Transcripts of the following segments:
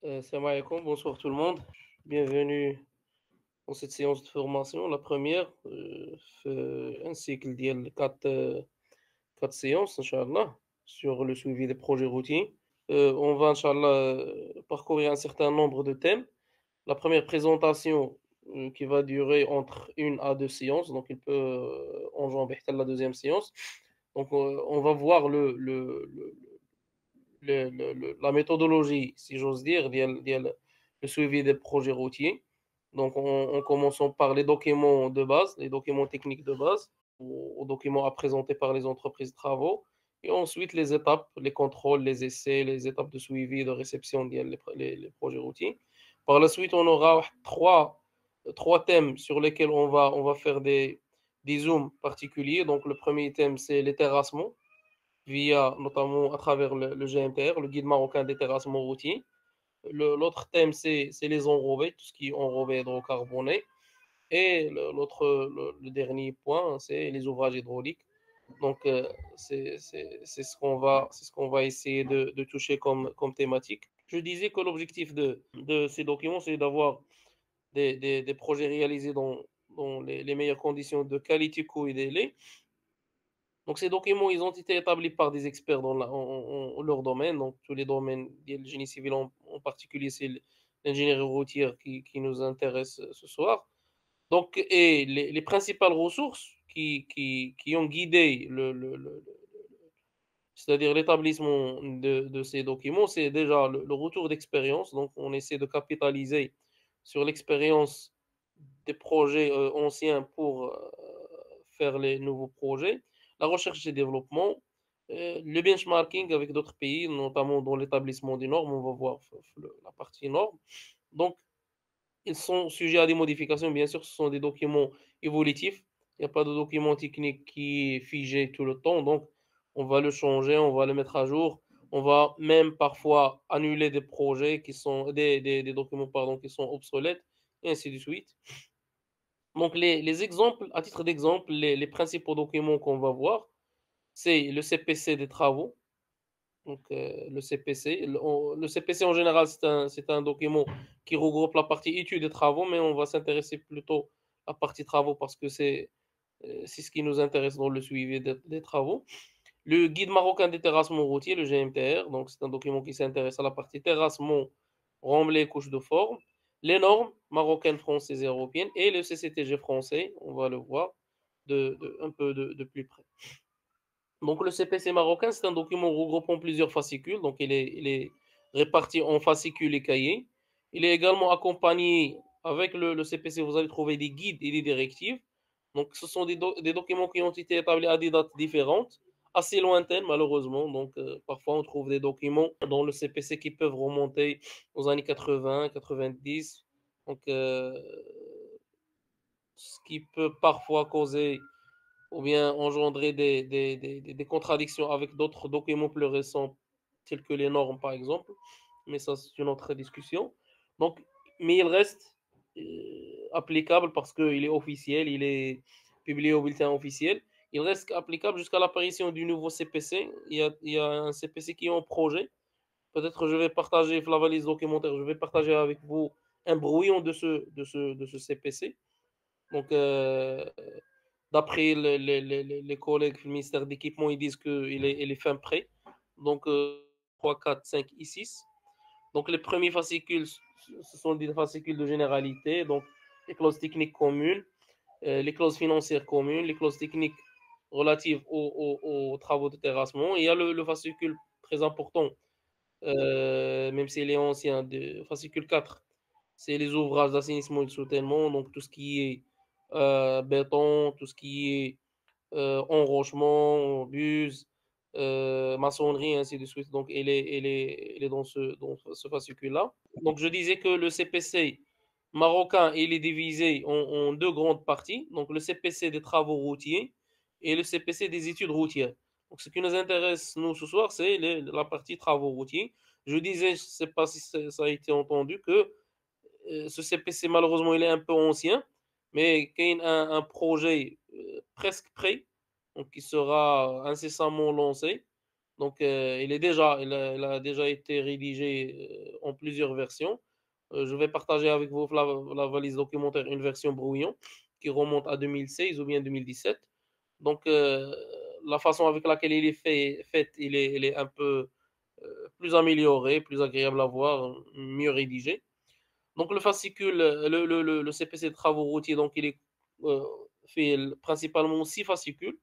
Salam alaikum, bonsoir tout le monde. Bienvenue dans cette séance de formation, la première, un cycle de quatre séances, Inch'Allah, sur le suivi des projets routiers. On va, Inch'Allah, parcourir un certain nombre de thèmes. La première présentation, qui va durer entre une à deux séances, donc il peut enjamber la deuxième séance. Donc, on va voir la méthodologie, si j'ose dire, le suivi des projets routiers. Donc, en commençant par les documents de base, les documents techniques de base, aux documents à présenter par les entreprises de travaux, et ensuite les étapes, les contrôles, les essais, les étapes de suivi, de réception les projets routiers. Par la suite, on aura trois thèmes sur lesquels on va faire des zooms particuliers. Donc, le premier thème, c'est les terrassements via notamment à travers le GMTR, le guide marocain des terrassements routiers. L'autre thème, c'est les enrobés, tout ce qui est enrobé hydrocarboné. Et le dernier point, c'est les ouvrages hydrauliques. Donc, c'est ce qu'on va essayer de toucher comme thématique. Je disais que l'objectif de ces documents, c'est d'avoir des projets réalisés dans les meilleures conditions de qualité, coût et délai. Donc, ces documents, ils ont été établis par des experts dans leur domaine, donc tous les domaines du génie civil en particulier, c'est l'ingénierie routière qui nous intéresse ce soir. Donc, et les principales ressources qui ont guidé c'est-à-dire l'établissement de ces documents, c'est déjà le retour d'expérience. Donc, on essaie de capitaliser sur l'expérience des projets anciens pour faire les nouveaux projets, la recherche et développement, le benchmarking avec d'autres pays, notamment dans l'établissement des normes, on va voir la partie normes. Donc, ils sont sujets à des modifications, bien sûr, ce sont des documents évolutifs. Il n'y a pas de document technique qui est figé tout le temps, donc on va le changer, on va le mettre à jour. On va même parfois annuler des projets qui sont des documents pardon, qui sont obsolètes, et ainsi de suite. Donc les exemples, à titre d'exemple, les principaux documents qu'on va voir, c'est le CPC des travaux. Donc, le CPC, le CPC en général, c'est un document qui regroupe la partie études et travaux, mais on va s'intéresser plutôt à la partie travaux parce que c'est ce qui nous intéresse dans le suivi des travaux. Le guide marocain des terrassements routiers, le GMTR, donc c'est un document qui s'intéresse à la partie terrassement, remblai, couche de forme, les normes marocaines, françaises et européennes, et le CCTG français, on va le voir un peu de plus près. Donc le CPC marocain, c'est un document regroupant plusieurs fascicules, donc il est réparti en fascicules et cahiers. Il est également accompagné avec le CPC, vous allez trouver des guides et des directives. Donc ce sont des documents qui ont été établis à des dates différentes, assez lointaines malheureusement. Donc parfois on trouve des documents dans le CPC qui peuvent remonter aux années 80, 90. Donc ce qui peut parfois causer ou bien engendrer des contradictions avec d'autres documents plus récents, tels que les normes, par exemple. Mais ça, c'est une autre discussion. Donc, mais il reste applicable parce qu'il est officiel, il est publié au bulletin officiel. Il reste applicable jusqu'à l'apparition du nouveau CPC. Il y a un CPC qui est en projet. Peut-être je vais partager, la valise documentaire, je vais partager avec vous un brouillon de ce CPC. Donc, d'après les collègues du ministère d'équipement, ils disent qu'il est fin prêt. Donc, 3, 4, 5 et 6. Donc, les premiers fascicules, ce sont des fascicules de généralité. Donc, les clauses techniques communes, les clauses financières communes, les clauses techniques relatives aux travaux de terrassement. Et il y a le fascicule très important, même s'il est ancien, fascicule 4. C'est les ouvrages d'assainissement et de soutènement. Donc, tout ce qui est béton, tout ce qui est enrochement, buse, maçonnerie, ainsi de suite. Donc, elle est dans ce fascicule-là. Donc, je disais que le CPC marocain, il est divisé en deux grandes parties. Donc, le CPC des travaux routiers et le CPC des études routières. Donc, ce qui nous intéresse, nous, ce soir, c'est la partie travaux routiers. Je disais, je ne sais pas si ça a été entendu, que ce CPC, malheureusement, il est un peu ancien, mais qu'il y a un projet presque prêt, donc qui sera incessamment lancé. Donc, il a déjà été rédigé en plusieurs versions. Je vais partager avec vous la valise documentaire, une version brouillon qui remonte à 2016 ou bien 2017. Donc, la façon avec laquelle il est fait, il est un peu plus amélioré, plus agréable à voir, mieux rédigé. Donc, le fascicule, le CPC de travaux routiers, donc il est euh, fait principalement 6 fascicules.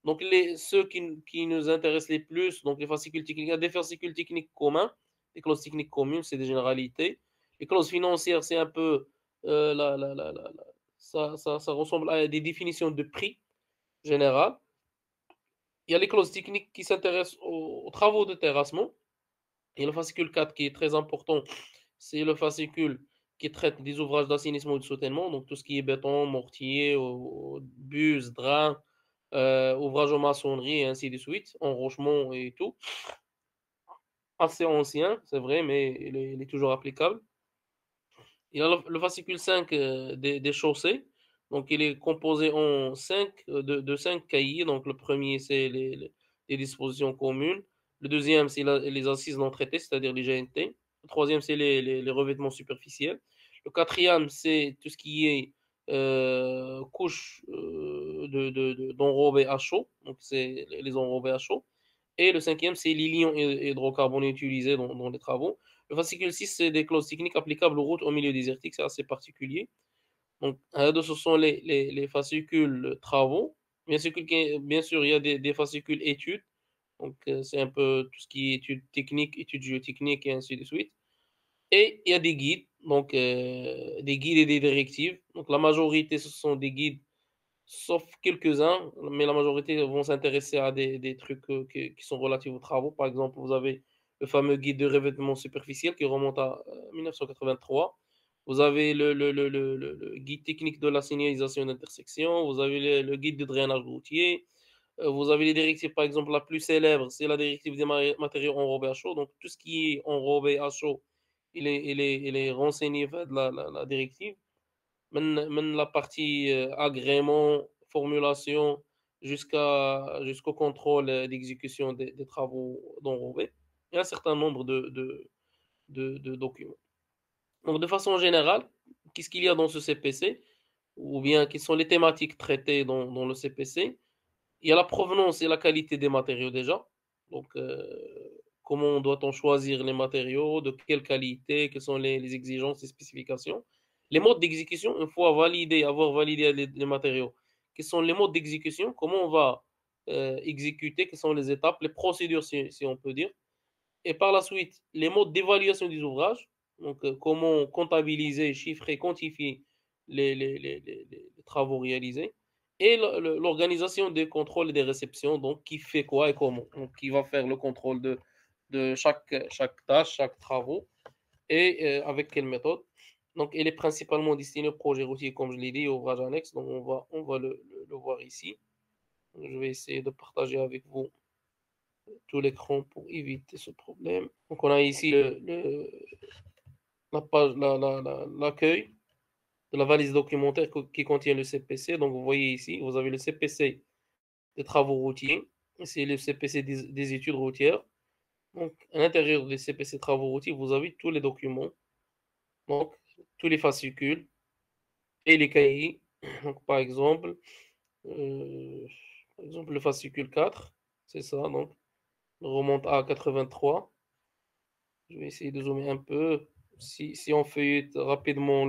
Donc, ceux qui nous intéressent les plus, donc les fascicules techniques, il y a des fascicules techniques communs, des clauses techniques communes, c'est des généralités. Les clauses financières, c'est un peu, ça ressemble à des définitions de prix général. Il y a les clauses techniques qui s'intéressent aux travaux de terrassement. Et le fascicule 4 qui est très important, c'est le fascicule qui traite des ouvrages d'assainissement et de soutènement, donc tout ce qui est béton, mortier, buse, drain, ouvrage en maçonnerie et ainsi de suite, enrochement et tout. Assez ancien, c'est vrai, mais il est toujours applicable. Il y a le fascicule 5 des chaussées. Donc, il est composé en 5, de 5 cahiers. Donc, le premier, c'est les dispositions communes. Le deuxième, c'est les assises non traitées, c'est-à-dire les GNT. Le troisième, c'est les revêtements superficiels. Le quatrième, c'est tout ce qui est couche d'enrobés à chaud. Donc, c'est les enrobés à chaud. Et le cinquième, c'est les lions hydrocarbonés utilisés dans les travaux. Le fascicule 6, c'est des clauses techniques applicables aux routes au milieu désertique, c'est assez particulier. Donc, ce sont les fascicules travaux. Bien sûr, il y a des fascicules études. Donc, c'est un peu tout ce qui est études techniques, études géotechniques et ainsi de suite. Et il y a des guides, donc des guides et des directives. Donc, la majorité, ce sont des guides sauf quelques-uns, mais la majorité vont s'intéresser à des trucs qui sont relatifs aux travaux. Par exemple, vous avez le fameux guide de revêtement superficiel qui remonte à 1983. Vous avez le guide technique de la signalisation d'intersection. Vous avez le guide de drainage routier. Vous avez les directives, par exemple, la plus célèbre, c'est la directive des matériaux enrobés à chaud. Donc, tout ce qui est enrobé à chaud, il est renseigné vers la directive. La partie agrément, formulation, jusqu'au contrôle d'exécution des travaux d'enrobé. Il y a un certain nombre de documents. Donc, de façon générale, qu'est-ce qu'il y a dans ce CPC? Ou bien, quelles sont les thématiques traitées dans le CPC? Il y a la provenance et la qualité des matériaux déjà. Donc, comment doit-on choisir les matériaux, de quelle qualité, quelles sont les exigences et spécifications. Les modes d'exécution, une fois validé, avoir validé les matériaux, quels sont les modes d'exécution, comment on va exécuter, quelles sont les étapes, les procédures, si on peut dire. Et par la suite, les modes d'évaluation des ouvrages, donc comment comptabiliser, chiffrer, quantifier les travaux réalisés, et l'organisation des contrôles et des réceptions, donc qui fait quoi et comment, donc qui va faire le contrôle de chaque tâche, chaque travaux, et avec quelle méthode. Donc, elle est principalement destinée au projet routier, comme je l'ai dit, au ouvrage annexe, donc on va le voir ici. Je vais essayer de partager avec vous tout l'écran pour éviter ce problème. Donc, on a ici la page, l'accueil de la valise documentaire qui contient le CPC. Donc, vous voyez ici, vous avez le CPC des travaux routiers. C'est le CPC des études routières. Donc, à l'intérieur des CPC travaux routiers, vous avez tous les documents. Donc, tous les fascicules et les cahiers. Donc, euh, par exemple, le fascicule 4, c'est ça. Donc, on remonte à 83. Je vais essayer de zoomer un peu. Si on feuillette rapidement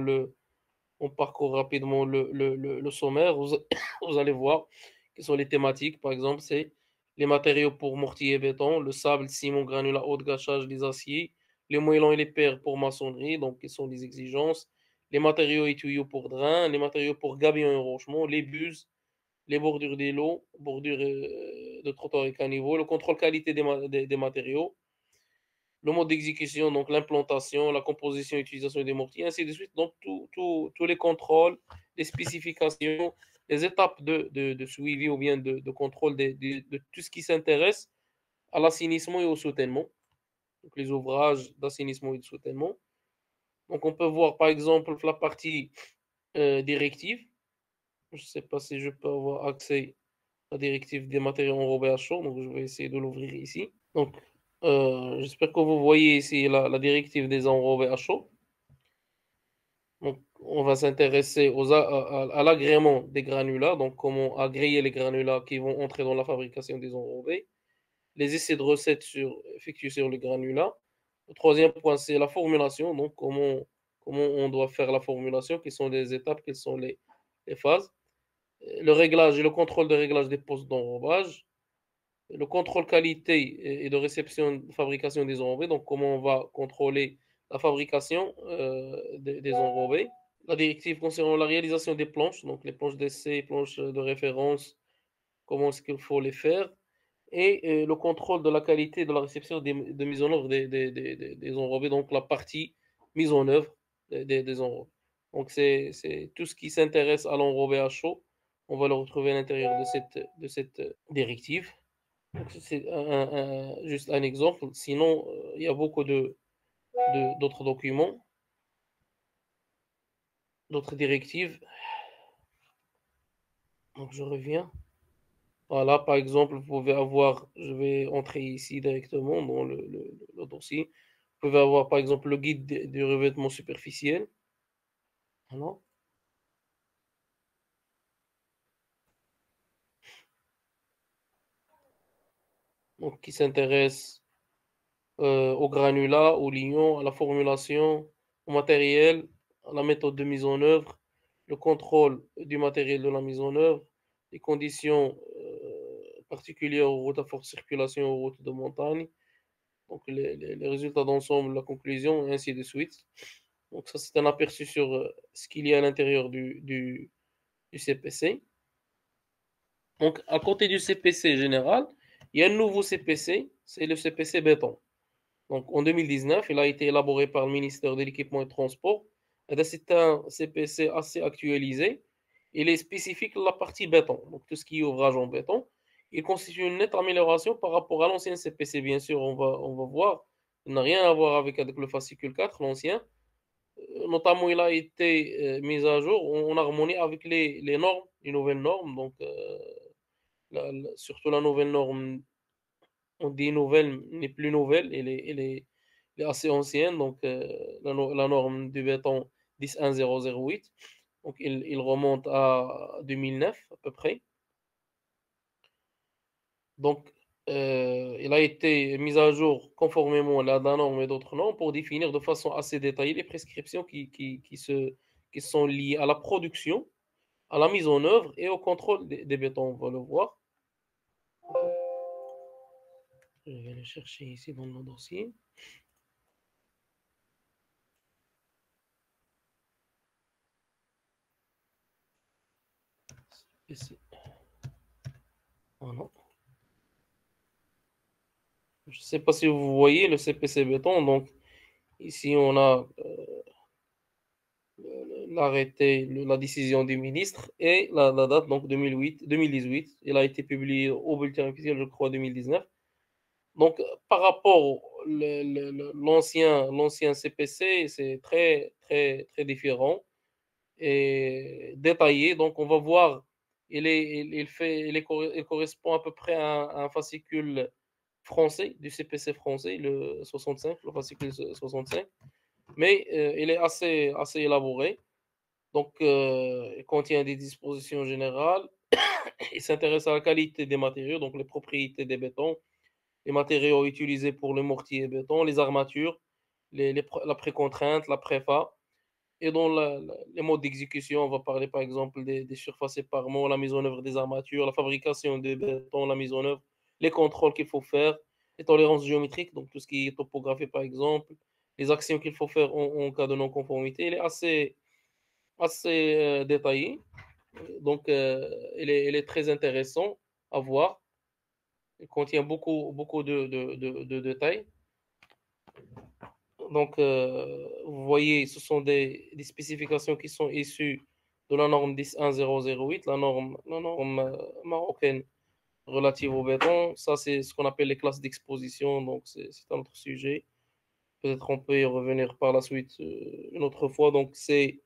on parcourt rapidement le sommaire, vous allez voir quelles sont les thématiques. Par exemple, c'est les matériaux pour mortier et béton, le sable, ciment, granulat, haut de gâchage, les aciers, les moellons et les paires pour maçonnerie, donc quelles sont les exigences, les matériaux et tuyaux pour drain, les matériaux pour gabion et enrochement, les buses, les bordures des lots, bordures de trottoirs et caniveaux, le contrôle qualité des matériaux, le mode d'exécution, donc l'implantation, la composition, l'utilisation des mortiers, ainsi de suite. Donc, tous les contrôles, les spécifications, les étapes de suivi ou bien de contrôle de tout ce qui s'intéresse à l'assainissement et au soutènement. Donc, les ouvrages d'assainissement et de soutènement. Donc, on peut voir par exemple la partie directive. Je ne sais pas si je peux avoir accès. la directive des matériaux enrobés à chaud, donc je vais essayer de l'ouvrir ici. Donc, j'espère que vous voyez ici la directive des enrobés à chaud. Donc, on va s'intéresser à l'agrément des granulats, donc comment agréer les granulats qui vont entrer dans la fabrication des enrobés, les essais de recettes effectués sur les granulats. Le troisième point, c'est la formulation, donc comment on doit faire la formulation, quelles sont les étapes, quelles sont les phases. Le réglage et le contrôle de réglage des postes d'enrobage, le contrôle qualité et de réception, de fabrication des enrobés, donc comment on va contrôler la fabrication des enrobés. La directive concernant la réalisation des planches, donc les planches d'essai, planches de référence, comment est-ce qu'il faut les faire, et le contrôle de la qualité de la réception de mise en œuvre des enrobés, donc la partie mise en œuvre des enrobés. Donc c'est tout ce qui s'intéresse à l'enrobé à chaud, on va le retrouver à l'intérieur de cette directive. Donc c'est juste un exemple. Sinon, il y a beaucoup d'autres documents, d'autres directives. Donc je reviens. Voilà, par exemple, vous pouvez avoir, je vais entrer ici directement dans le dossier. Vous pouvez avoir, par exemple, le guide du revêtement superficiel. Voilà. Donc, qui s'intéresse au granulat, au lignon, à la formulation, au matériel, à la méthode de mise en œuvre, le contrôle du matériel de la mise en œuvre, les conditions particulières aux routes à forte circulation, aux routes de montagne, donc les résultats d'ensemble, la conclusion, et ainsi de suite. Donc ça, c'est un aperçu sur ce qu'il y a à l'intérieur du CPC. Donc à côté du CPC général, il y a un nouveau CPC, c'est le CPC béton. Donc en 2019, il a été élaboré par le ministère de l'Équipement et des Transports. C'est un CPC assez actualisé. Il est spécifique à la partie béton, donc tout ce qui est ouvrage en béton. Il constitue une nette amélioration par rapport à l'ancien CPC, bien sûr, on va voir. Il n'a rien à voir avec le fascicule 4, l'ancien. Notamment, il a été mis à jour en harmonie avec les normes, les nouvelles normes. Donc, surtout la nouvelle norme, on dit nouvelle, n'est plus nouvelle, elle est assez ancienne. Donc, la norme du béton 10008. Donc, il remonte à 2009 à peu près. Donc, il a été mis à jour conformément à la norme et d'autres normes pour définir de façon assez détaillée les prescriptions qui sont liées à la production, à la mise en œuvre et au contrôle des bétons. On va le voir. Je vais le chercher ici dans le dossier. Ici. Voilà. Je ne sais pas si vous voyez le CPC béton. Donc, ici, on a l'arrêté, la décision du ministre et la date, donc 2018. Il a été publié au bulletin officiel, je crois, 2019. Donc, par rapport l'ancien CPC, c'est très, très, très différent et détaillé. Donc, on va voir, il correspond à peu près à un fascicule français, du CPC français, le 65, le fascicule 65. Mais il est assez élaboré. Donc, il contient des dispositions générales. Il s'intéresse à la qualité des matériaux, donc les propriétés des bétons, les matériaux utilisés pour le mortier et béton, les armatures, la précontrainte, la préfa. Et dans les modes d'exécution, on va parler par exemple des surfaces séparement, la mise en œuvre des armatures, la fabrication des bétons, la mise en œuvre, les contrôles qu'il faut faire, les tolérances géométriques, donc tout ce qui est topographie par exemple, les actions qu'il faut faire en cas de non-conformité. Il est assez détaillé, donc il est très intéressant à voir. Il contient beaucoup, beaucoup de détails. Donc, vous voyez, ce sont des spécifications qui sont issues de la norme 10008, la norme marocaine relative au béton. Ça, c'est ce qu'on appelle les classes d'exposition. Donc, c'est un autre sujet. Peut-être on peut y revenir par la suite une autre fois. Donc, c'est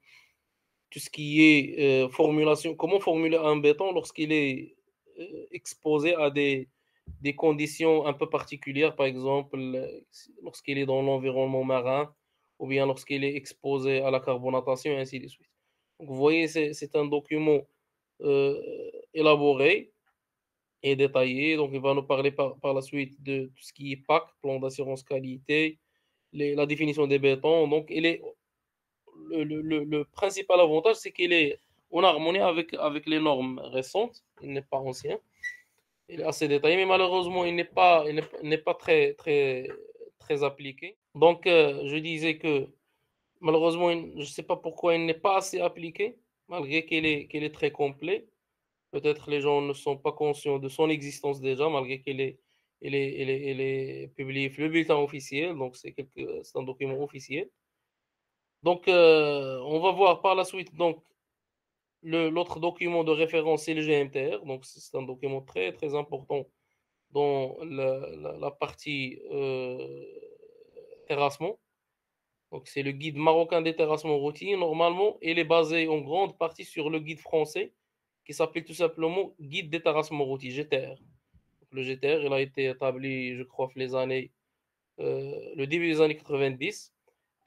tout ce qui est formulation. Comment formuler un béton lorsqu'il est exposé à des conditions un peu particulières, par exemple, lorsqu'il est dans l'environnement marin ou bien lorsqu'il est exposé à la carbonatation et ainsi de suite. Donc vous voyez, c'est un document, heu, élaboré et détaillé. Donc il va nous parler par la suite de tout ce qui est PAC, plan d'assurance qualité, la définition des bétons. Donc il est le principal avantage, c'est qu'il est en harmonie avec les normes récentes. Il n'est pas ancien. Il est assez détaillé, mais malheureusement, il n'est pas très, très, très appliqué. Donc, je disais que malheureusement, je ne sais pas pourquoi il n'est pas assez appliqué, malgré qu'il est très complet. Peut-être les gens ne sont pas conscients de son existence déjà, malgré qu'il est publié sur le bulletin officiel, donc c'est un document officiel. Donc, on va voir par la suite. Donc, l'autre document de référence, c'est le GMTR. Donc, c'est un document très, très important dans la partie terrassement. Donc, c'est le guide marocain des terrassements routiers. Normalement, il est basé en grande partie sur le guide français qui s'appelle tout simplement Guide des terrassements routiers, GTR. Donc, le GTR, il a été établi, je crois, le début des années 90.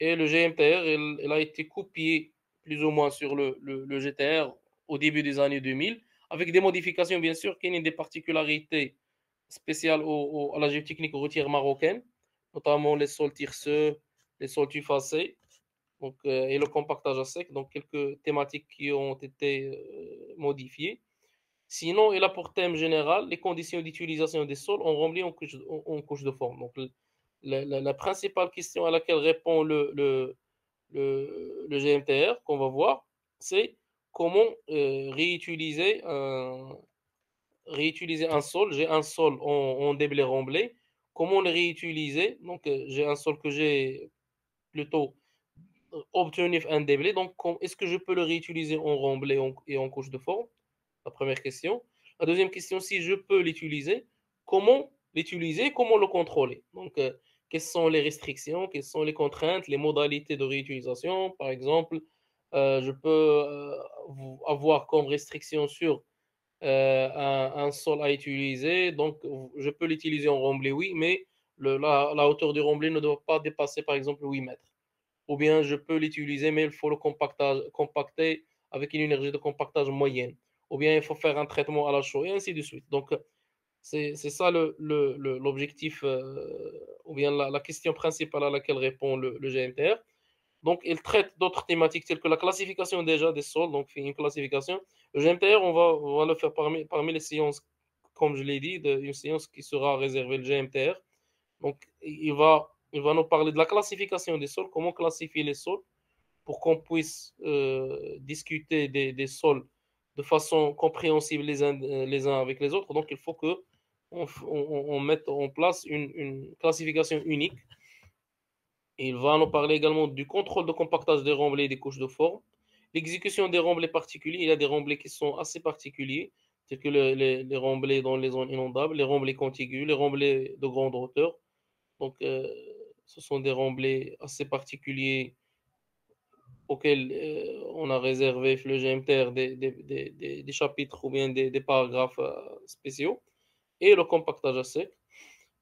Et le GMTR, il a été copié plus ou moins sur le GTR au début des années 2000, avec des modifications, bien sûr, qui ont des particularités spéciales à la géotechnique routière marocaine, notamment les sols tierceux, les sols tufacés, donc, et le compactage à sec, donc quelques thématiques qui ont été modifiées. Sinon, il a pour thème général les conditions d'utilisation des sols en remblis en couche de forme. Donc, la principale question à laquelle répond le GMTR qu'on va voir, c'est comment réutiliser un sol. J'ai un sol en déblai remblai. Comment le réutiliser? Donc, j'ai un sol que j'ai plutôt obtenu un déblai. Donc, est-ce que je peux le réutiliser en remblai et en couche de forme? La première question. La deuxième question, si je peux l'utiliser, comment l'utiliser, comment le contrôler? Donc, quelles sont les restrictions, quelles sont les contraintes, les modalités de réutilisation? Par exemple, je peux avoir comme restriction sur un sol à utiliser. Donc, je peux l'utiliser en remblai, oui, mais la hauteur du remblai ne doit pas dépasser, par exemple, 8 mètres. Ou bien, je peux l'utiliser, mais il faut le compacter avec une énergie de compactage moyenne. Ou bien, il faut faire un traitement à la chaux, et ainsi de suite. Donc, c'est ça l'objectif, ou bien la question principale à laquelle répond le GMTR. Donc, il traite d'autres thématiques telles que la classification déjà des sols, donc une classification. Le GMTR, on va le faire parmi les séances, comme je l'ai dit, une séance qui sera réservée le GMTR. Donc, il va nous parler de la classification des sols, comment classifier les sols pour qu'on puisse discuter des sols de façon compréhensible les uns avec les autres. Donc, il faut que on mette en place une classification unique. Il va nous parler également du contrôle de compactage des remblais et des couches de forme. L'exécution des remblais particuliers, il y a des remblais qui sont assez particuliers, tels que les remblais dans les zones inondables, les remblais contigus, les remblais de grande hauteur. Donc, ce sont des remblais assez particuliers auxquels on a réservé le GMTR des chapitres ou bien des paragraphes spéciaux. Et le compactage à sec.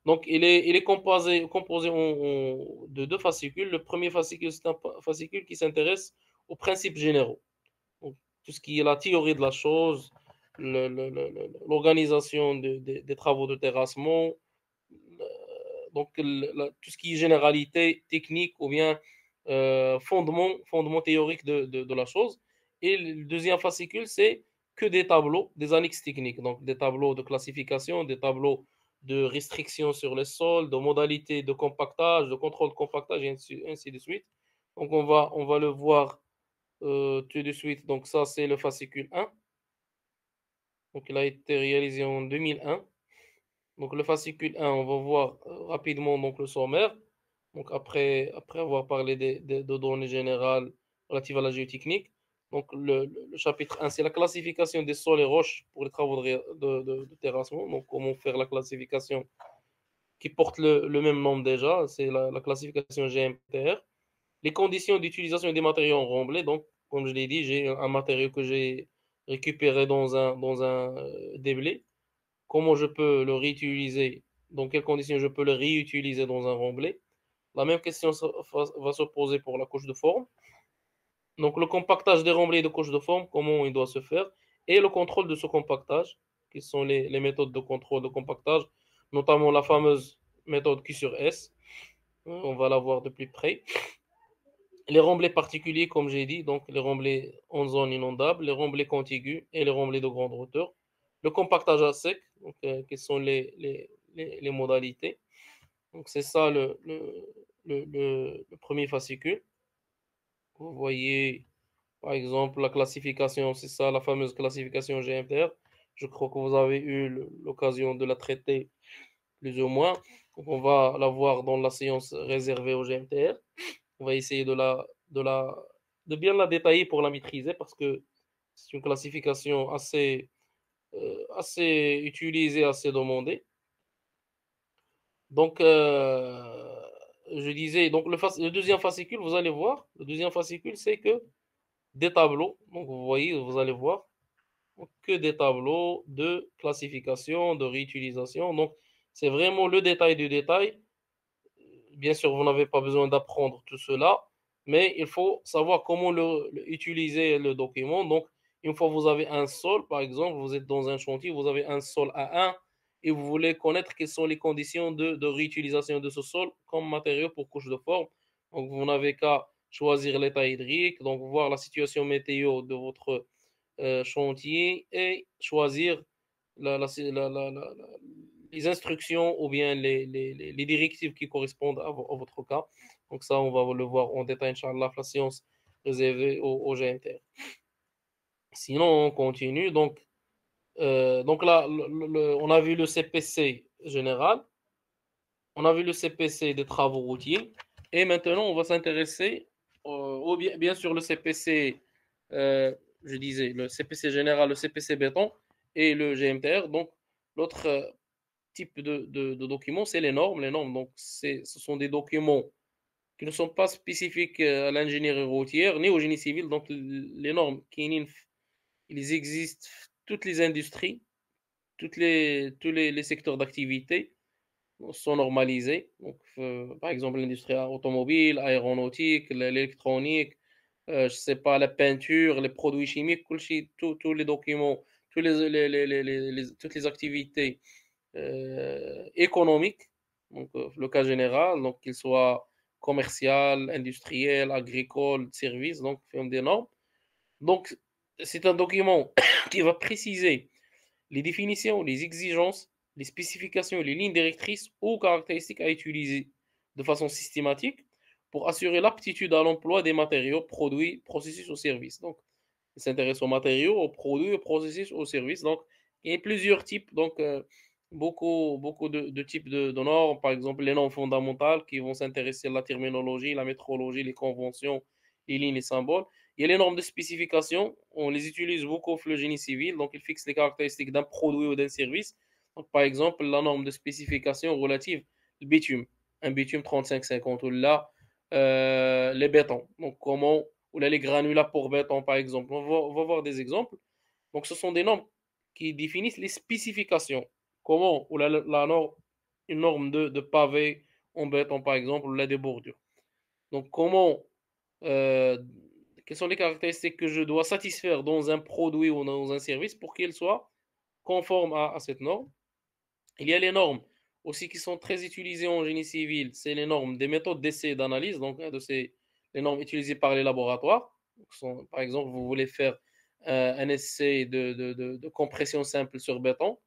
Donc, il est composé de deux fascicules. Le premier fascicule, c'est un fascicule qui s'intéresse aux principes généraux. Donc, tout ce qui est la théorie de la chose, l'organisation des travaux de terrassement, donc tout ce qui est généralité technique ou bien fondement théorique de la chose. Et le deuxième fascicule, c'est que des tableaux, des annexes techniques, donc des tableaux de classification, des tableaux de restriction sur les sols, de modalités de compactage, de contrôle de compactage, et ainsi de suite. Donc on va le voir tout de suite. Donc ça, c'est le fascicule 1. Donc il a été réalisé en 2001. Donc le fascicule 1, on va voir rapidement donc, le sommaire. Donc après avoir parlé de données générales relatives à la géotechnique. Donc le chapitre 1, c'est la classification des sols et roches pour les travaux de terrassement. Donc comment faire la classification qui porte le même nom déjà, c'est la classification GMTR. Les conditions d'utilisation des matériaux en remblai. Donc comme je l'ai dit, j'ai un matériau que j'ai récupéré dans un déblai. comment je peux le réutiliser, dans quelles conditions je peux le réutiliser dans un remblai. La même question va se poser pour la couche de forme. Donc le compactage des remblais de couche de forme, comment il doit se faire, et le contrôle de ce compactage, qui sont les méthodes de contrôle de compactage, notamment la fameuse méthode Q sur S. On va la voir de plus près. Les remblais particuliers, comme j'ai dit, donc les remblais en zone inondable, les remblais contigus et les remblais de grande hauteur. Le compactage à sec, donc, quelles sont les modalités. Donc c'est ça le premier fascicule. Vous voyez, par exemple, la classification, c'est ça, la fameuse classification GMTR. Je crois que vous avez eu l'occasion de la traiter plus ou moins. Donc on va la voir dans la séance réservée au GMTR. On va essayer de bien la détailler pour la maîtriser parce que c'est une classification assez utilisée, assez demandée. Donc, je disais, donc le deuxième fascicule, vous allez voir, le deuxième fascicule, c'est que des tableaux. Donc, vous voyez, vous allez voir que des tableaux de classification, de réutilisation. Donc, c'est vraiment le détail du détail. Bien sûr, vous n'avez pas besoin d'apprendre tout cela, mais il faut savoir comment utiliser le document. Donc, une fois que vous avez un sol, par exemple, vous êtes dans un chantier, vous avez un sol à 1 et vous voulez connaître quelles sont les conditions de réutilisation de ce sol comme matériau pour couche de forme. Donc, vous n'avez qu'à choisir l'état hydrique, donc voir la situation météo de votre chantier et choisir la, la, la, la, la, les instructions ou bien les directives qui correspondent à votre cas. Donc ça, on va le voir en détail, Inch'Allah, la science réservée au GMTR. Sinon, on continue. Donc là, on a vu le CPC général, on a vu le CPC des travaux routiers, et maintenant, on va s'intéresser bien sûr le CPC, je disais, le CPC général, le CPC béton et le GMTR. Donc, l'autre type de documents, c'est les normes. Les normes, donc, ce sont des documents qui ne sont pas spécifiques à l'ingénierie routière ni au génie civil. Donc, les normes, ils existent toutes les industries, tous les secteurs d'activité sont normalisés. Donc, par exemple, l'industrie automobile, aéronautique, l'électronique, je sais pas, la peinture, les produits chimiques, tous les documents, toutes les activités économiques, donc le cas général, donc qu'il soit commercial, industriel, agricole, service, donc des normes. Donc, c'est un document qui va préciser les définitions, les exigences, les spécifications, les lignes directrices ou caractéristiques à utiliser de façon systématique pour assurer l'aptitude à l'emploi des matériaux, produits, processus ou services. Donc, il s'intéresse aux matériaux, aux produits, aux processus, aux services. Donc, il y a plusieurs types, donc beaucoup de types de normes. Par exemple, les normes fondamentales qui vont s'intéresser à la terminologie, la métrologie, les conventions, les lignes, les symboles. Il y a les normes de spécification, on les utilise beaucoup au génie civil, donc ils fixent les caractéristiques d'un produit ou d'un service. Donc, par exemple, la norme de spécification relative au bitume, un bitume 3550, ou là, les bétons. Donc, comment ou là les granulats pour béton, par exemple. On va voir des exemples. Donc, ce sont des normes qui définissent les spécifications. Comment ou la norme, une norme de pavé en béton, par exemple, ou là des bordures. Donc, euh, quelles sont les caractéristiques que je dois satisfaire dans un produit ou dans un service pour qu'il soit conforme à cette norme. Il y a les normes aussi qui sont très utilisées en génie civil, c'est les normes des méthodes d'essai et d'analyse, donc les normes utilisées par les laboratoires. Par exemple, vous voulez faire un essai de compression simple sur béton,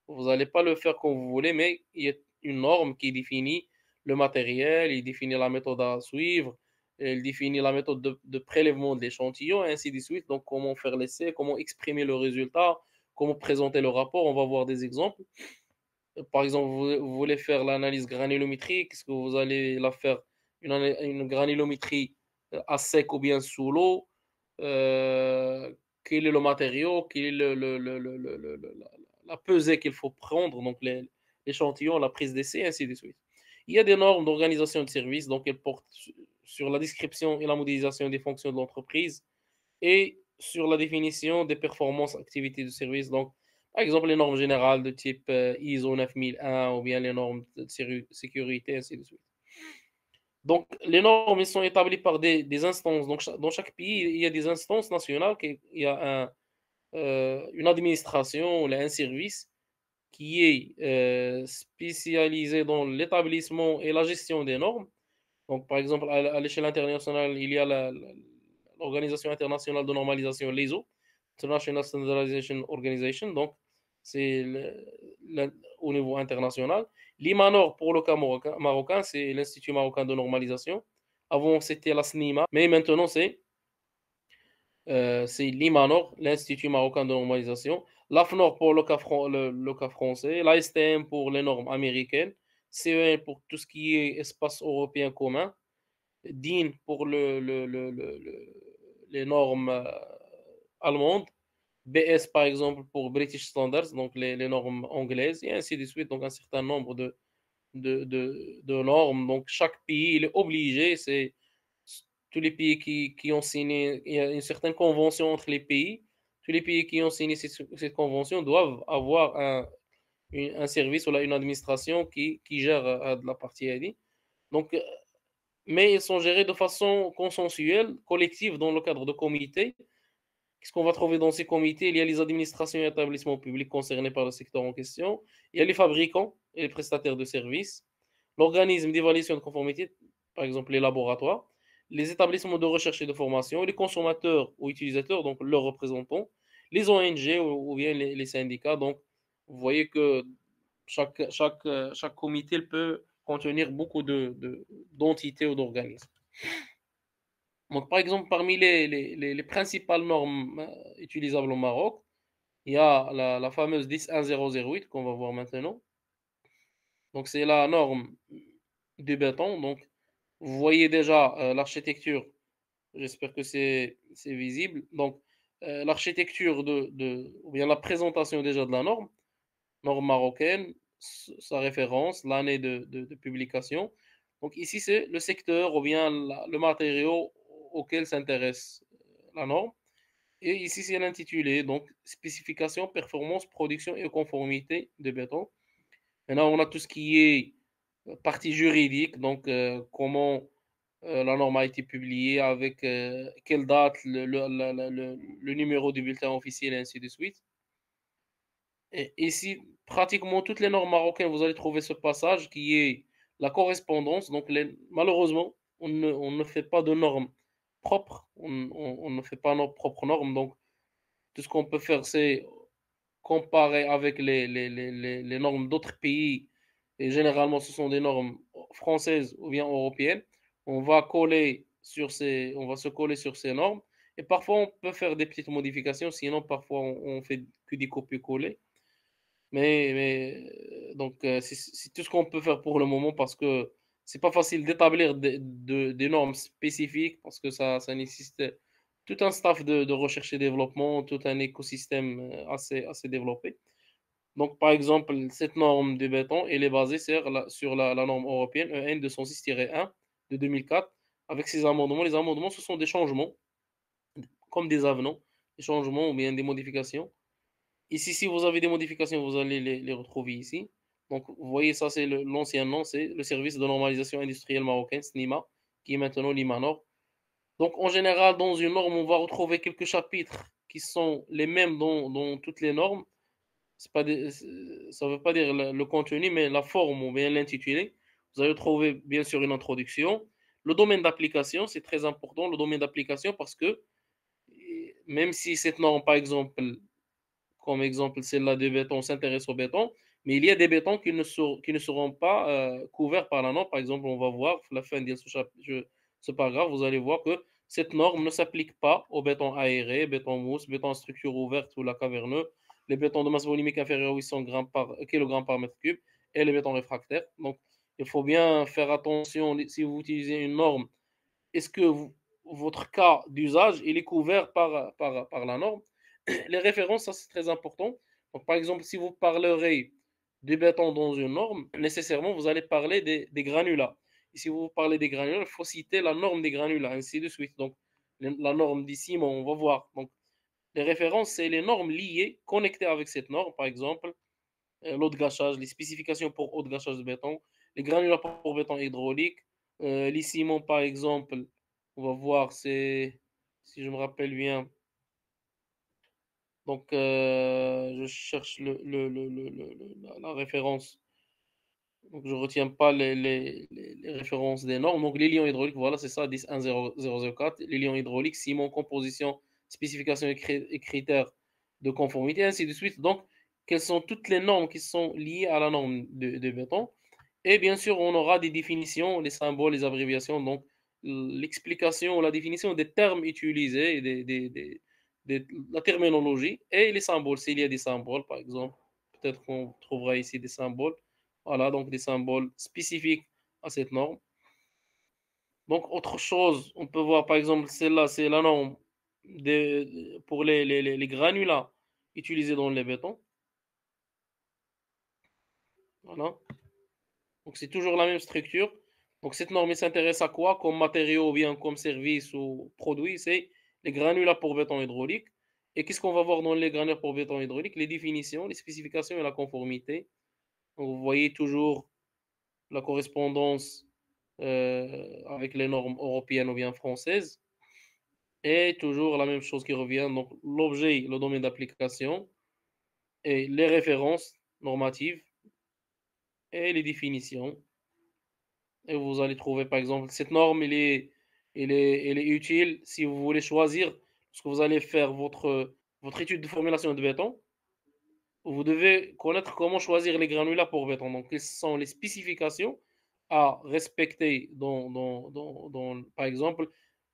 vous n'allez pas le faire comme vous voulez, mais il y a une norme qui définit le matériel, il définit la méthode à suivre, il définit la méthode de prélèvement de l'échantillon, et ainsi de suite. Donc, comment faire l'essai, comment exprimer le résultat, comment présenter le rapport. On va voir des exemples. Par exemple, vous voulez faire l'analyse granulométrique, est-ce que vous allez la faire une granulométrie à sec ou bien sous l'eau? Quel est le matériau? Quelle est la pesée qu'il faut prendre, donc l'échantillon, la prise d'essai, ainsi de suite. Il y a des normes d'organisation de service, donc elles portent sur la description et la modélisation des fonctions de l'entreprise et sur la définition des performances, activités de service. Donc, Par exemple, les normes générales de type ISO 9001 ou bien les normes de sécurité, ainsi de suite. Donc, les normes, elles sont établies par des instances. Donc, dans chaque pays, il y a des instances nationales, il y a une administration, ou un service qui est spécialisé dans l'établissement et la gestion des normes. Donc, par exemple, à l'échelle internationale, il y a l'Organisation internationale de normalisation, l'ISO, International Standardization Organization. Donc, c'est au niveau international. L'IMANOR, pour le cas marocain, c'est l'Institut marocain de normalisation. Avant, c'était la SNIMA, mais maintenant, c'est l'IMANOR, l'Institut marocain de normalisation. L'AFNOR pour le cas français. L'ASTM pour les normes américaines. CEN pour tout ce qui est espace européen commun. DIN pour les normes allemandes. BS, par exemple, pour British Standards, donc les normes anglaises, et ainsi de suite. Donc, un certain nombre de normes. Donc, chaque pays, il est obligé, c'est tous les pays qui ont signé, il y a une certaine convention entre les pays. Tous les pays qui ont signé cette convention doivent avoir un service ou une administration qui gère de la partie ID. Donc, mais ils sont gérés de façon consensuelle, collective, dans le cadre de comités. Qu'est-ce qu'on va trouver dans ces comités? Il y a les administrations et établissements publics concernés par le secteur en question. Il y a les fabricants et les prestataires de services. L'organisme d'évaluation de conformité, par exemple les laboratoires. Les établissements de recherche et de formation. Les consommateurs ou utilisateurs, donc leurs représentants. Les ONG ou bien les syndicats. Donc, vous voyez que chaque comité peut contenir beaucoup d'entités ou d'organismes. Donc, par exemple, parmi les principales normes utilisables au Maroc, il y a la fameuse 10108 qu'on va voir maintenant. Donc, c'est la norme du béton. Donc, vous voyez déjà l'architecture. J'espère que c'est visible. Donc, l'architecture ou bien la présentation déjà de la norme marocaine, sa référence, l'année de publication. Donc, ici, c'est le secteur ou bien le matériau auquel s'intéresse la norme. Et ici, c'est l'intitulé, donc spécification, performance, production et conformité de béton. Maintenant, on a tout ce qui est partie juridique, donc comment la norme a été publiée, avec quelle date, le numéro du bulletin officiel, et ainsi de suite. Et ici, pratiquement toutes les normes marocaines, vous allez trouver ce passage qui est la correspondance. Donc, malheureusement, on ne fait pas de normes propres, on ne fait pas nos propres normes. Donc, tout ce qu'on peut faire, c'est comparer avec les normes d'autres pays. Et généralement, ce sont des normes françaises ou bien européennes. On va se coller sur ces normes. Et parfois, on peut faire des petites modifications. Sinon, parfois, on fait que des copier-coller. Donc, c'est tout ce qu'on peut faire pour le moment parce que c'est pas facile d'établir des normes spécifiques parce que ça nécessite tout un staff de recherche et développement, tout un écosystème assez développé. Donc, par exemple, cette norme de béton, elle est basée sur la norme européenne EN 206-1 de 2004 avec ses amendements. Les amendements, ce sont des changements, comme des avenants, des changements ou bien des modifications. Ici, si vous avez des modifications, vous allez les retrouver ici. Donc, vous voyez, ça, c'est l'ancien nom, c'est le service de normalisation industrielle marocaine, SNIMA, qui est maintenant l'IMANOR. Donc, en général, dans une norme, on va retrouver quelques chapitres qui sont les mêmes dans toutes les normes. Ça ne veut pas dire le contenu, mais la forme ou bien l'intitulé. Vous allez trouver, bien sûr, une introduction. Le domaine d'application, c'est très important, le domaine d'application, parce que même si cette norme, par exemple, comme exemple celle-là de béton, s'intéresse au béton, mais il y a des bétons qui ne seront pas couverts par la norme. Par exemple, on va voir, à la fin de ce paragraphe, vous allez voir que cette norme ne s'applique pas au béton aéré, béton mousse, béton à structure ouverte ou la caverneux, les bétons de masse volumique inférieure à 800 kg par mètre cube et les bétons réfractaires. Donc, il faut bien faire attention si vous utilisez une norme. Est-ce que votre cas d'usage il est couvert par la norme? Les références, ça c'est très important. Donc, par exemple, si vous parlerez du béton dans une norme, nécessairement, vous allez parler des granulats. Et si vous parlez des granulats, il faut citer la norme des granulats, ainsi de suite. Donc, la norme d'ici, on va voir. Donc, Les références, c'est les normes liées, connectées avec cette norme, par exemple, l'eau de gâchage, les spécifications pour eau de gâchage de béton, les granulats pour béton hydraulique, les ciments, par exemple, on va voir, c'est, si je me rappelle bien, donc je cherche la référence. Donc, je retiens pas les références des normes. Donc, les liens hydrauliques, voilà, c'est ça, 10.1.0.004. Les liens hydrauliques, ciment, composition, spécifications et critères de conformité, ainsi de suite. Donc, quelles sont toutes les normes qui sont liées à la norme de béton. Et bien sûr, on aura des définitions, les symboles, les abréviations. Donc, l'explication ou la définition des termes utilisés, la terminologie et les symboles. S'il y a des symboles, par exemple, peut-être qu'on trouvera ici des symboles. Voilà, donc des symboles spécifiques à cette norme. Donc, autre chose, on peut voir par exemple, celle-là, c'est la norme pour les granulats utilisés dans les bétons. Voilà. Donc, c'est toujours la même structure. Donc, cette norme, elle s'intéresse à quoi comme matériau ou bien comme service ou produit? C'est les granulats pour béton hydraulique. Et qu'est-ce qu'on va voir dans les granulats pour béton hydraulique? Les définitions, les spécifications et la conformité. Donc, vous voyez toujours la correspondance avec les normes européennes ou bien françaises. Et toujours la même chose qui revient, donc l'objet, le domaine d'application et les références normatives et les définitions. Et vous allez trouver par exemple cette norme, elle est utile si vous voulez choisir, lorsque vous allez faire votre étude de formulation de béton, vous devez connaître comment choisir les granulats pour béton. Donc, quelles sont les spécifications à respecter par exemple,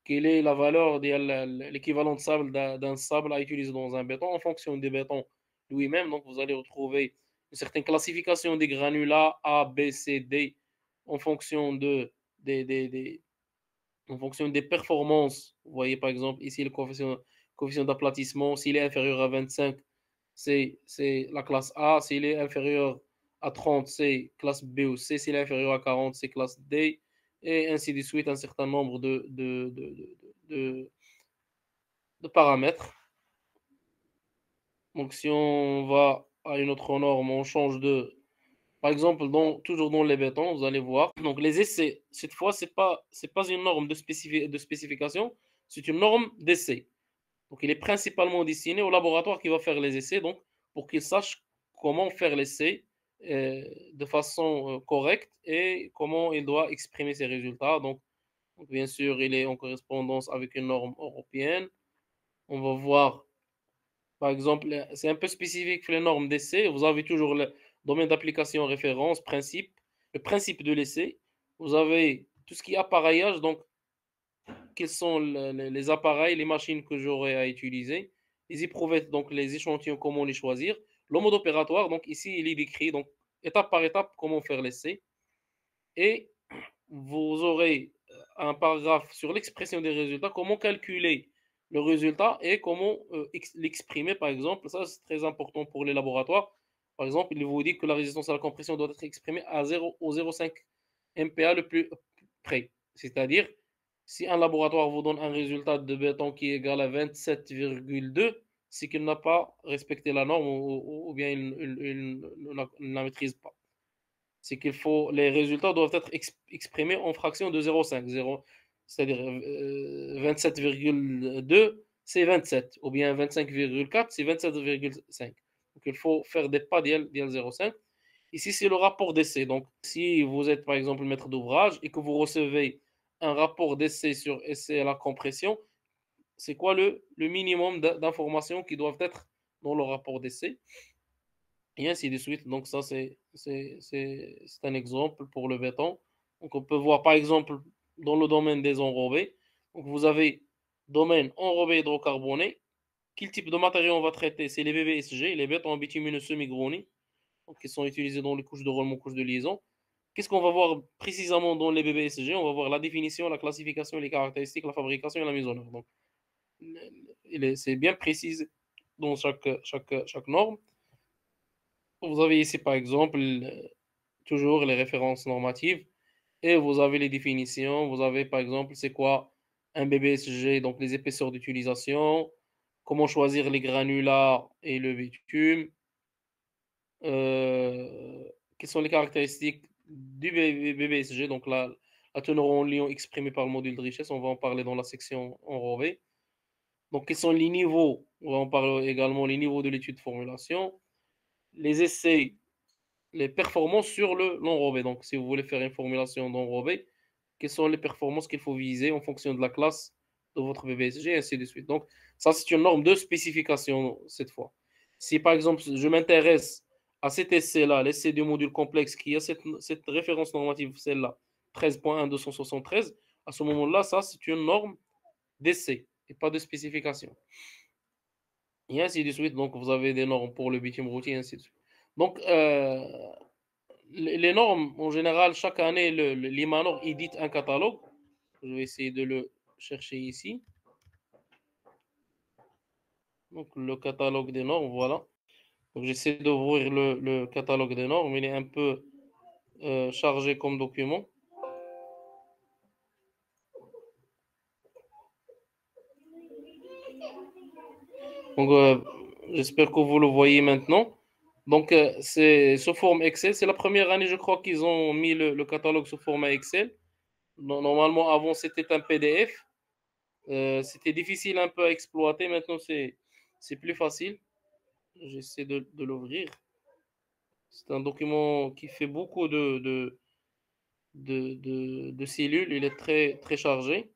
quelle est la valeur, l'équivalent de sable d'un sable à utiliser dans un béton en fonction des bétons lui-même. Donc, vous allez retrouver une certaine classification des granulats A, B, C, D en fonction des, en fonction des performances. Vous voyez par exemple ici le coefficient d'aplatissement, s'il est inférieur à 25, c'est la classe A. S'il est inférieur à 30, c'est classe B ou C. S'il est inférieur à 40, c'est classe D. Et ainsi de suite, un certain nombre de, de paramètres. Donc si on va à une autre norme, on change de... Par exemple, toujours dans les bétons, vous allez voir. Donc les essais, cette fois, c'est pas une norme de spécification, c'est une norme d'essai. Donc, il est principalement destiné au laboratoire qui va faire les essais, donc pour qu'il sache comment faire l'essai de façon correcte et comment il doit exprimer ses résultats. Donc, bien sûr, il est en correspondance avec une norme européenne. On va voir, par exemple, c'est un peu spécifique pour les normes d'essai. Vous avez toujours le domaine d'application, référence, principe, le principe de l'essai. Vous avez tout ce qui est appareillage, donc quels sont les appareils, les machines que j'aurai à utiliser, les éprouvettes, donc les échantillons, comment les choisir, le mode opératoire, donc ici il est décrit, donc étape par étape, comment faire l'essai, et vous aurez un paragraphe sur l'expression des résultats, comment calculer le résultat et comment l'exprimer, par exemple. Ça, c'est très important pour les laboratoires. Par exemple, il vous dit que la résistance à la compression doit être exprimée à 0 au 0,5 MPa le plus près. C'est-à-dire, si un laboratoire vous donne un résultat de béton qui est égal à 27,2, c'est qu'il n'a pas respecté la norme ou bien il ne la maîtrise pas. C'est qu'il faut, les résultats doivent être exprimés en fraction de 0,5. C'est-à-dire 27,2, c'est 27. Ou bien 25,4, c'est 27,5. Donc il faut faire des pas d'IL 0,5. Ici, c'est le rapport d'essai. Donc, si vous êtes par exemple maître d'ouvrage et que vous recevez un rapport d'essai sur essai à la compression, c'est quoi le minimum d'informations qui doivent être dans le rapport d'essai? Et ainsi de suite. Donc, ça, c'est un exemple pour le béton. Donc, on peut voir par exemple dans le domaine des enrobés. Donc, vous avez domaine enrobé hydrocarboné. Quel type de matériau on va traiter? C'est les BBSG, les bétons bitumineux semi-gronés, donc qui sont utilisés dans les couches de roulement, couches de liaison. Qu'est-ce qu'on va voir précisément dans les BBSG? On va voir la définition, la classification, les caractéristiques, la fabrication et la mise en œuvre. Donc, c'est bien précisé dans chaque norme. Vous avez ici, par exemple, toujours les références normatives et vous avez les définitions. Vous avez, par exemple, c'est quoi un BBSG, donc les épaisseurs d'utilisation, comment choisir les granulats et le bitume, quelles sont les caractéristiques du BBSG, donc la teneur en lion exprimée par le module de richesse, on va en parler dans la section enrobée. Donc, quels sont les niveaux? On va en parler également, les niveaux de l'étude de formulation, les essais, les performances sur l'enrobé. Donc, si vous voulez faire une formulation d'enrobé, quelles sont les performances qu'il faut viser en fonction de la classe de votre BBSG, et ainsi de suite. Donc, ça, c'est une norme de spécification cette fois. Si par exemple, je m'intéresse à cet essai-là, l'essai du module complexe qui a cette référence normative, celle-là, 13.1.273, à ce moment-là, ça, c'est une norme d'essai et pas de spécification. Et ainsi de suite. Donc, vous avez des normes pour le bitume routier, et ainsi de suite. Donc, les normes, en général, chaque année, l'IMANOR édite un catalogue. Je vais essayer de le chercher ici. Donc, le catalogue des normes, voilà. Donc, j'essaie d'ouvrir le catalogue des normes. Il est un peu chargé comme document. Donc, j'espère que vous le voyez maintenant. Donc, c'est sous forme Excel. C'est la première année, je crois, qu'ils ont mis le catalogue sous format Excel. Normalement, avant, c'était un PDF. C'était difficile un peu à exploiter. Maintenant, c'est plus facile. J'essaie de l'ouvrir. C'est un document qui fait beaucoup de cellules. Il est très, très chargé.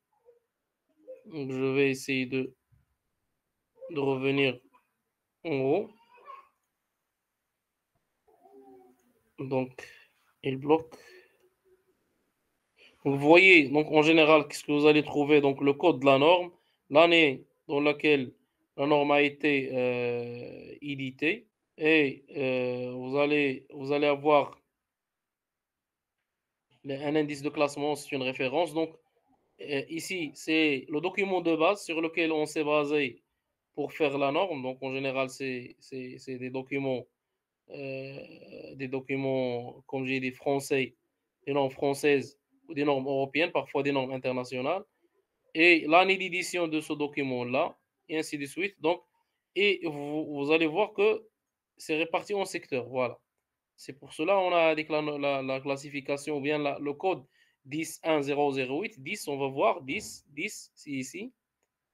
Donc, je vais essayer de revenir en haut. Donc, il bloque. Donc, vous voyez, donc, en général, qu'est-ce que vous allez trouver? Donc, le code de la norme, l'année dans laquelle la norme a été éditée. Et vous allez avoir un indice de classement, c'est une référence. Donc, ici, c'est le document de base sur lequel on s'est basé pour faire la norme. Donc, en général, c'est des documents, comme j'ai dit, français, des normes françaises ou des normes européennes, parfois des normes internationales. Et l'année d'édition de ce document-là, et ainsi de suite. Donc, et vous allez voir que c'est réparti en secteurs. Voilà. C'est pour cela qu'on a avec la classification ou bien le code 10.1.008. 10, on va voir 10, 10, c'est ici.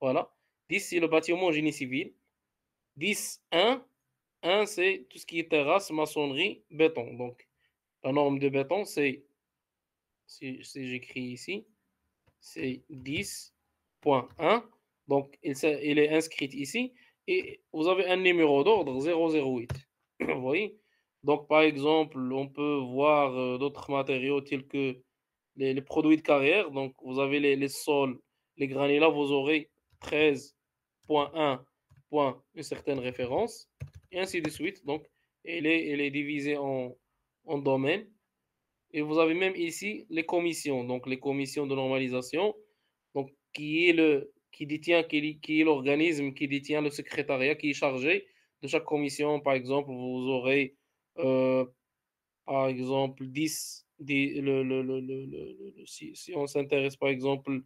Voilà. 10, c'est le bâtiment génie civil. 10.1, 1, c'est tout ce qui est terrasse, maçonnerie, béton. Donc, la norme de béton, c'est, si j'écris ici, c'est 10.1. Donc, il est inscrit ici. Et vous avez un numéro d'ordre 008. Vous voyez? Donc, par exemple, on peut voir d'autres matériaux tels que les produits de carrière. Donc, vous avez les sols, les granulats, vous aurez 13.1, une certaine référence, et ainsi de suite. Donc, elle est divisée en domaines. Et vous avez même ici les commissions, donc les commissions de normalisation, donc qui est l'organisme qui détient le secrétariat qui est chargé de chaque commission. Par exemple, vous aurez euh, par exemple 10, si on s'intéresse par exemple,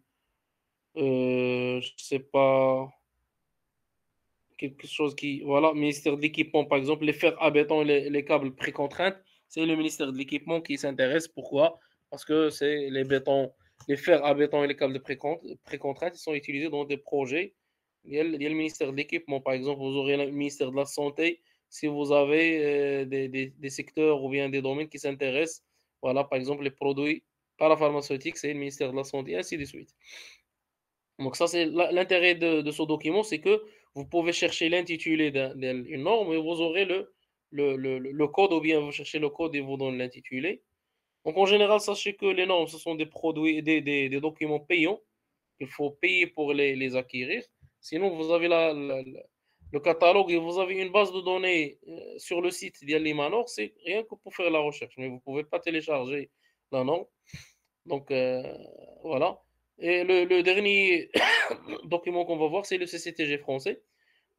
je sais pas, quelque chose qui, voilà, ministère de l'équipement, par exemple, les fers à béton et les câbles précontraintes, c'est le ministère de l'équipement qui s'intéresse. Pourquoi? Parce que c'est les fers à béton et les câbles de précontraintes, ils sont utilisés dans des projets. Il y a le ministère de l'équipement, par exemple, vous aurez le ministère de la santé si vous avez des secteurs ou bien des domaines qui s'intéressent. Voilà, par exemple, les produits parapharmaceutiques, c'est le ministère de la santé, et ainsi de suite. Donc ça, c'est l'intérêt de ce document, c'est que vous pouvez chercher l'intitulé d'une norme et vous aurez le code, ou bien vous cherchez le code et vous donne l'intitulé. Donc en général, sachez que les normes, ce sont des produits, des documents payants. Il faut payer pour les acquérir. Sinon, vous avez le catalogue et vous avez une base de données sur le site d'Yalimanor, c'est rien que pour faire la recherche, mais vous ne pouvez pas télécharger la norme. Donc voilà. Et le dernier document qu'on va voir, c'est le CCTG français.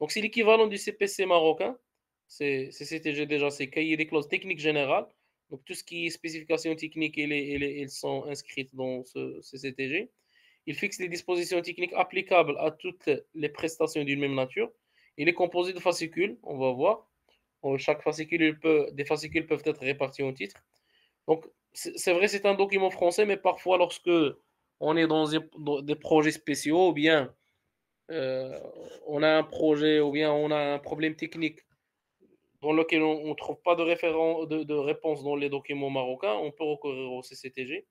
Donc c'est l'équivalent du CPC marocain. C'est CCTG déjà, c'est cahier des clauses techniques générales. Donc tout ce qui est spécifications techniques, elles sont inscrites dans ce CCTG. Il fixe les dispositions techniques applicables à toutes les prestations d'une même nature. Il est composé de fascicules, on va voir. Chaque fascicule, des fascicules peuvent être répartis en titres. Donc, c'est vrai, c'est un document français, mais parfois, lorsque on est dans des projets spéciaux, ou bien euh, on a un projet, ou bien on a un problème technique dans lequel on ne trouve pas de réponse dans les documents marocains, on peut recourir au CCTG.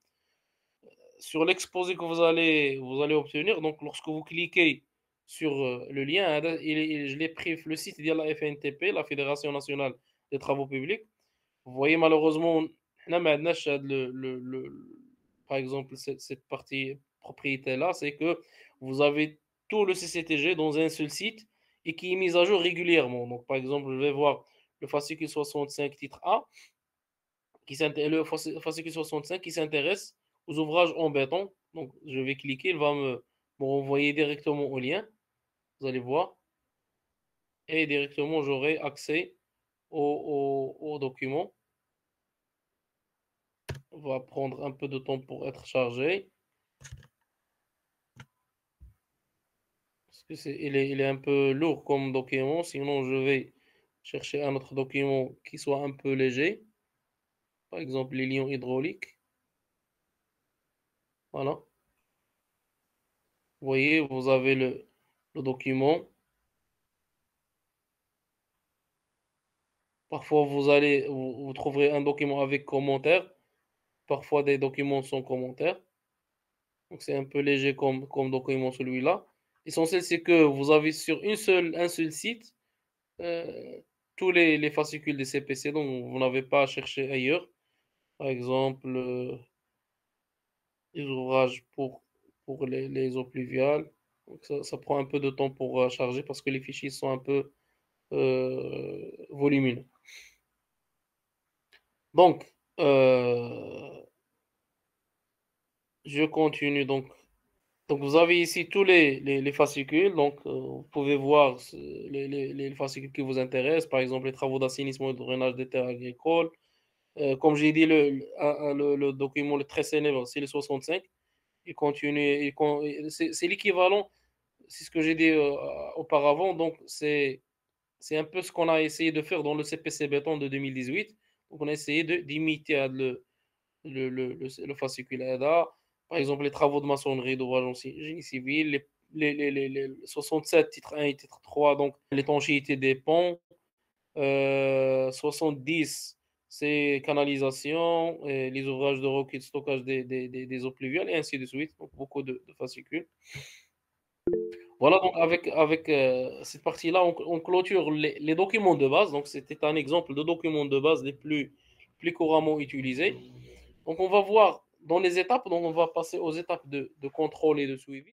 Sur l'exposé que vous allez obtenir, donc lorsque vous cliquez sur le lien, hein, je l'ai pris le site de la FNTP, la Fédération nationale des travaux publics. Vous voyez, malheureusement, حنا ما عندناش هاد par exemple, cette partie propriété-là, c'est que vous avez tout le CCTG dans un seul site et qui est mis à jour régulièrement. Donc, par exemple, je vais voir le fascicule 65 titre A, le fascicule 65 qui s'intéresse aux ouvrages en béton. Donc, je vais cliquer, il va me renvoyer directement au lien. Vous allez voir. Et directement, j'aurai accès au document. On va prendre un peu de temps pour être chargé. Parce que il est un peu lourd comme document. Sinon, je vais chercher un autre document qui soit un peu léger. Par exemple, les lions hydrauliques. Voilà. Vous voyez, vous avez le document. Parfois, vous trouverez un document avec commentaire. Parfois, des documents sans commentaire. Donc, c'est un peu léger comme document celui-là. L'essentiel, c'est que vous avez sur un seul site euh, tous les fascicules des CPC, donc vous n'avez pas à chercher ailleurs. Par exemple, les ouvrages pour les eaux pluviales. Donc ça prend un peu de temps pour charger parce que les fichiers sont un peu volumineux. Donc, je continue. Donc, vous avez ici tous les fascicules. Donc, vous pouvez voir les fascicules qui vous intéressent. Par exemple, les travaux d'assainissement et de drainage des terres agricoles. Comme j'ai dit, le document le très célèbre, c'est le 65. Il continue, c'est l'équivalent, c'est ce que j'ai dit auparavant. Donc, c'est un peu ce qu'on a essayé de faire dans le CPC béton de 2018. Donc, on a essayé d'imiter le fascicule ADA. Par exemple, les travaux de maçonnerie, d'ouvrage en génie civil, les 67, titre 1 et titre 3, donc l'étanchéité des ponts. 70, c'est canalisation, et les ouvrages de roque et de stockage des eaux pluviales, et ainsi de suite. Donc, beaucoup de fascicules. Voilà, donc avec cette partie-là, on clôture les documents de base. Donc, c'était un exemple de documents de base les plus couramment utilisés. Donc, on va voir dans les étapes, donc on va passer aux étapes de contrôle et de suivi.